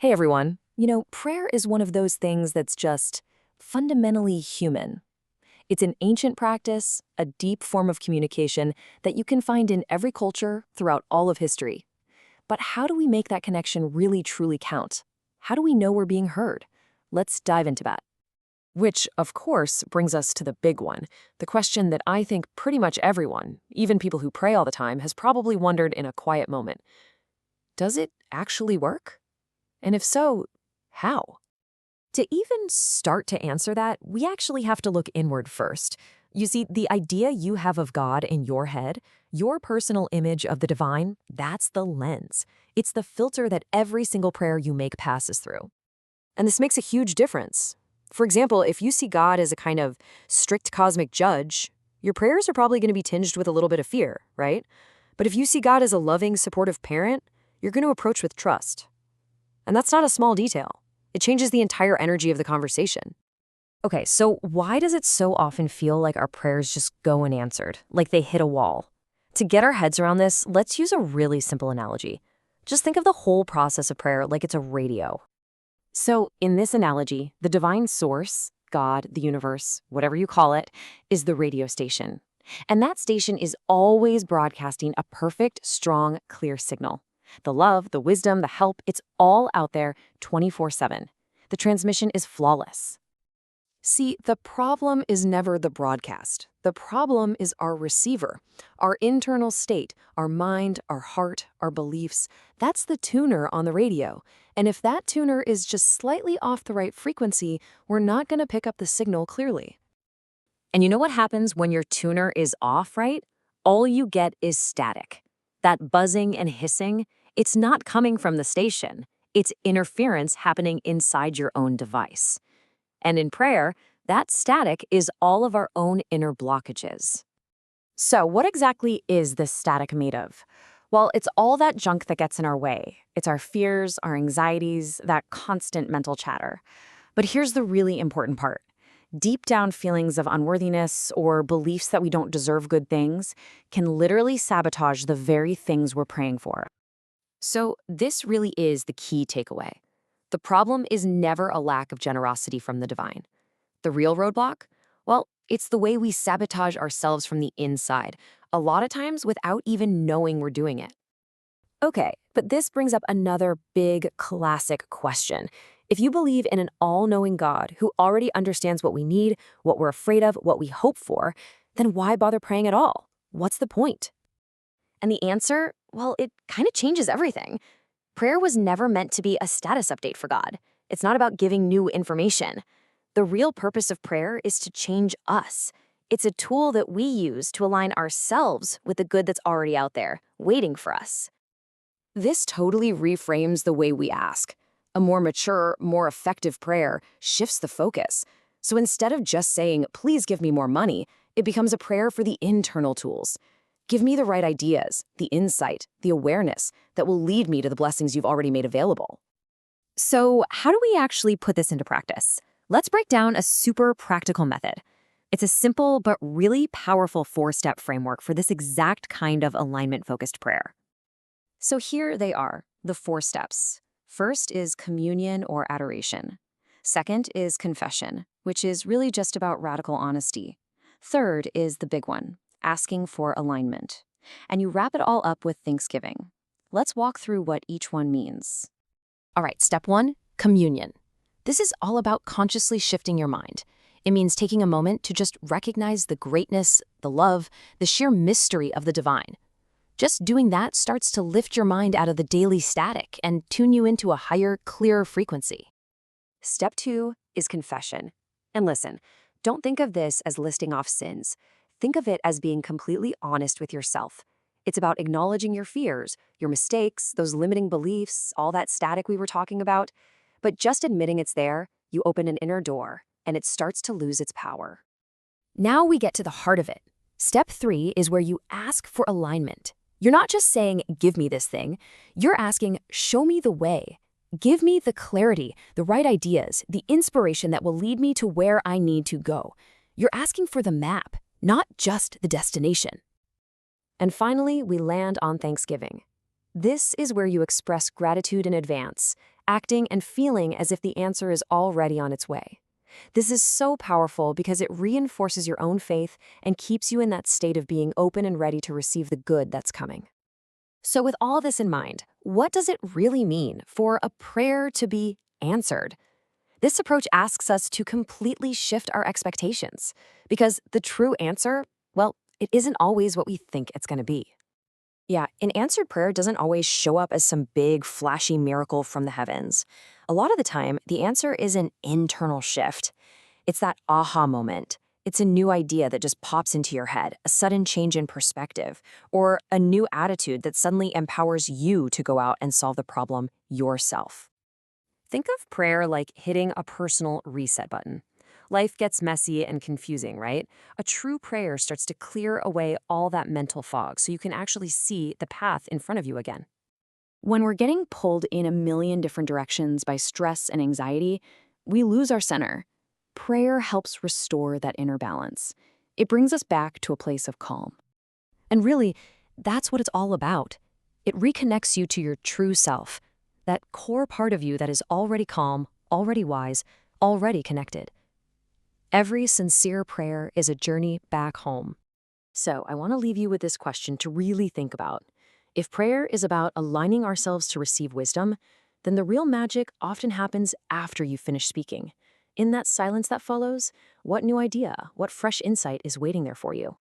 Hey everyone. Prayer is one of those things that's just fundamentally human. It's an ancient practice, a deep form of communication that you can find in every culture throughout all of history. But how do we make that connection really truly count? How do we know we're being heard? Let's dive into that. Which, of course, brings us to the big one, the question that I think pretty much everyone, even people who pray all the time, has probably wondered in a quiet moment. Does it actually work? And if so, how? To even start to answer that, we actually have to look inward first. You see, the idea you have of God in your head, your personal image of the divine, that's the lens. It's the filter that every single prayer you make passes through. And this makes a huge difference. For example, if you see God as a kind of strict cosmic judge, your prayers are probably going to be tinged with a little bit of fear, right? But if you see God as a loving, supportive parent, you're going to approach with trust. And that's not a small detail. It changes the entire energy of the conversation. Okay, so why does it so often feel like our prayers just go unanswered, like they hit a wall? To get our heads around this, let's use a really simple analogy. Just think of the whole process of prayer like it's a radio. So in this analogy, the divine source, God, the universe, whatever you call it, is the radio station. And that station is always broadcasting a perfect, strong, clear signal. The love, the wisdom, the help, it's all out there 24/7. The transmission is flawless. See, the problem is never the broadcast. The problem is our receiver, our internal state, our mind, our heart, our beliefs. That's the tuner on the radio. And if that tuner is just slightly off the right frequency, we're not going to pick up the signal clearly. And you know what happens when your tuner is off, right? All you get is static. That buzzing and hissing, it's not coming from the station. It's interference happening inside your own device. And in prayer, that static is all of our own inner blockages. So what exactly is this static made of? Well, it's all that junk that gets in our way. It's our fears, our anxieties, that constant mental chatter. But here's the really important part. Deep down feelings of unworthiness or beliefs that we don't deserve good things can literally sabotage the very things we're praying for. So this really is the key takeaway. The problem is never a lack of generosity from the divine. The real roadblock? Well, it's the way we sabotage ourselves from the inside, a lot of times without even knowing we're doing it. Okay, but this brings up another big, classic question. If you believe in an all-knowing God who already understands what we need, what we're afraid of, what we hope for, then why bother praying at all? What's the point? And the answer, well, it kind of changes everything. Prayer was never meant to be a status update for God. It's not about giving new information. The real purpose of prayer is to change us. It's a tool that we use to align ourselves with the good that's already out there, waiting for us. This totally reframes the way we ask. A more mature, more effective prayer shifts the focus. So instead of just saying, please give me more money, it becomes a prayer for the internal tools. Give me the right ideas, the insight, the awareness that will lead me to the blessings you've already made available. So how do we actually put this into practice? Let's break down a super practical method. It's a simple but really powerful 4-step framework for this exact kind of alignment-focused prayer. So here they are, the 4 steps. First is communion or adoration. Second is confession, which is really just about radical honesty. Third is the big one, asking for alignment. And you wrap it all up with thanksgiving. Let's walk through what each one means. All right, step 1, communion. This is all about consciously shifting your mind. It means taking a moment to just recognize the greatness, the love, the sheer mystery of the divine. Just doing that starts to lift your mind out of the daily static and tune you into a higher, clearer frequency. Step 2 is confession. And listen, don't think of this as listing off sins. Think of it as being completely honest with yourself. It's about acknowledging your fears, your mistakes, those limiting beliefs, all that static we were talking about. But just admitting it's there, you open an inner door, and it starts to lose its power. Now we get to the heart of it. Step 3 is where you ask for alignment. You're not just saying, give me this thing. You're asking, show me the way. Give me the clarity, the right ideas, the inspiration that will lead me to where I need to go. You're asking for the map, not just the destination. And finally, we land on Thanksgiving. This is where you express gratitude in advance, acting and feeling as if the answer is already on its way. This is so powerful because it reinforces your own faith and keeps you in that state of being open and ready to receive the good that's coming. So, with all this in mind, what does it really mean for a prayer to be answered? This approach asks us to completely shift our expectations because the true answer, well, it isn't always what we think it's going to be. Yeah, an answered prayer doesn't always show up as some big, flashy miracle from the heavens. A lot of the time, the answer is an internal shift. It's that aha moment. It's a new idea that just pops into your head, a sudden change in perspective, or a new attitude that suddenly empowers you to go out and solve the problem yourself. Think of prayer like hitting a personal reset button. Life gets messy and confusing, right? A true prayer starts to clear away all that mental fog so you can actually see the path in front of you again. When we're getting pulled in a million different directions by stress and anxiety, we lose our center. Prayer helps restore that inner balance. It brings us back to a place of calm. And really, that's what it's all about. It reconnects you to your true self, that core part of you that is already calm, already wise, already connected. Every sincere prayer is a journey back home. So I want to leave you with this question to really think about. If prayer is about aligning ourselves to receive wisdom, then the real magic often happens after you finish speaking. In that silence that follows, what new idea, what fresh insight is waiting there for you?